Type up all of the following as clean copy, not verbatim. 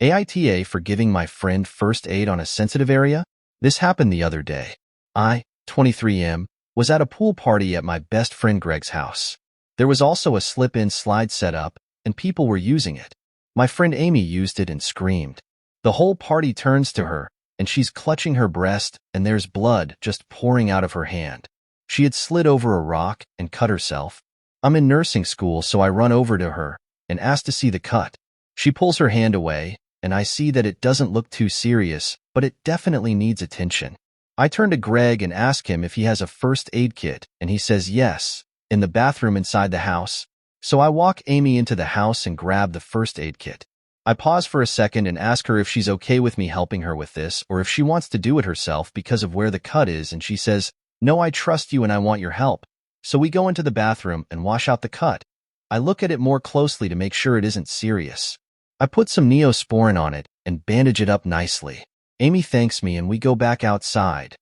AITA for giving my friend first aid on a sensitive area? This happened the other day. I, 23M, was at a pool party at my best friend Greg's house. There was also a slip-in slide set up, and people were using it. My friend Amy used it and screamed. The whole party turns to her, and she's clutching her breast, and there's blood just pouring out of her hand. She had slid over a rock and cut herself. I'm in nursing school, so I run over to her and ask to see the cut. She pulls her hand away, and I see that it doesn't look too serious, but it definitely needs attention. I turn to Greg and ask him if he has a first aid kit, and he says yes, in the bathroom inside the house. So I walk Amy into the house and grab the first aid kit. I pause for a second and ask her if she's okay with me helping her with this, or if she wants to do it herself because of where the cut is, and she says, "No, I trust you and I want your help." So we go into the bathroom and wash out the cut. I look at it more closely to make sure it isn't serious. I put some Neosporin on it and bandage it up nicely. Amy thanks me and we go back outside.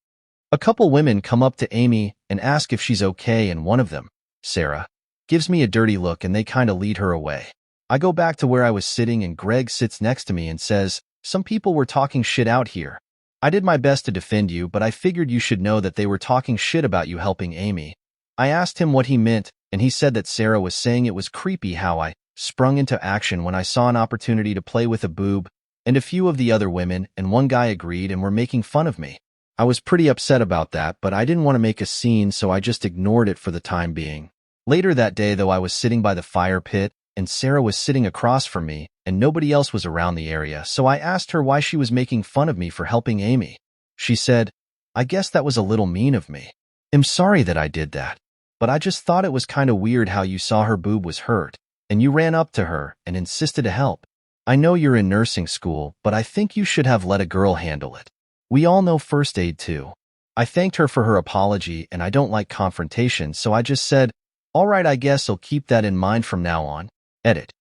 A couple women come up to Amy and ask if she's okay, and one of them, Sarah, gives me a dirty look and they kinda lead her away. I go back to where I was sitting and Greg sits next to me and says, "Some people were talking shit out here. I did my best to defend you, but I figured you should know that they were talking shit about you helping Amy." I asked him what he meant, and he said that Sarah was saying it was creepy how I sprung into action when I saw an opportunity to play with a boob, and a few of the other women and one guy agreed and were making fun of me. I was pretty upset about that, but I didn't want to make a scene, so I just ignored it for the time being. Later that day, though, I was sitting by the fire pit, and Sarah was sitting across from me, and nobody else was around the area, so I asked her why she was making fun of me for helping Amy. She said, "I guess that was a little mean of me. I'm sorry that I did that, but I just thought it was kinda weird how you saw her boob was hurt, and you ran up to her and insisted to help. I know you're in nursing school, but I think you should have let a girl handle it. We all know first aid too." I thanked her for her apology, and I don't like confrontation, so I just said, "All right, I guess I'll keep that in mind from now on." Edit.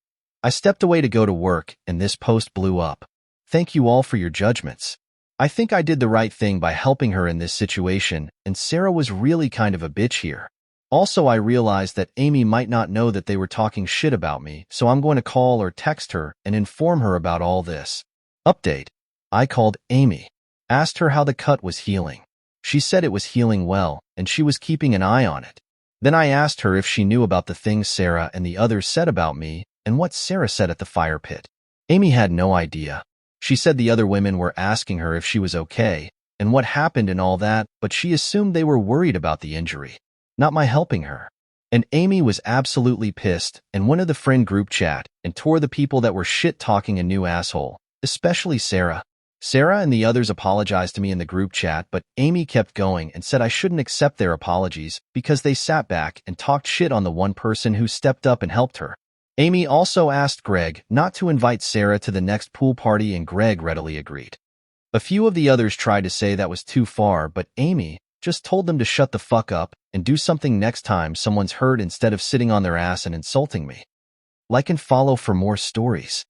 I stepped away to go to work, and this post blew up. Thank you all for your judgments. I think I did the right thing by helping her in this situation, and Sarah was really kind of a bitch here. Also, I realized that Amy might not know that they were talking shit about me, so I'm going to call or text her and inform her about all this. Update. I called Amy, asked her how the cut was healing. She said it was healing well, and she was keeping an eye on it. Then I asked her if she knew about the things Sarah and the others said about me and what Sarah said at the fire pit. Amy had no idea. She said the other women were asking her if she was okay and what happened and all that, but she assumed they were worried about the injury, not my helping her. And Amy was absolutely pissed and went to the friend group chat and tore the people that were shit-talking a new asshole, especially Sarah. Sarah and the others apologized to me in the group chat, but Amy kept going and said I shouldn't accept their apologies because they sat back and talked shit on the one person who stepped up and helped her. Amy also asked Greg not to invite Sarah to the next pool party, and Greg readily agreed. A few of the others tried to say that was too far, but Amy just told them to shut the fuck up and do something next time someone's hurt instead of sitting on their ass and insulting me. Like and follow for more stories.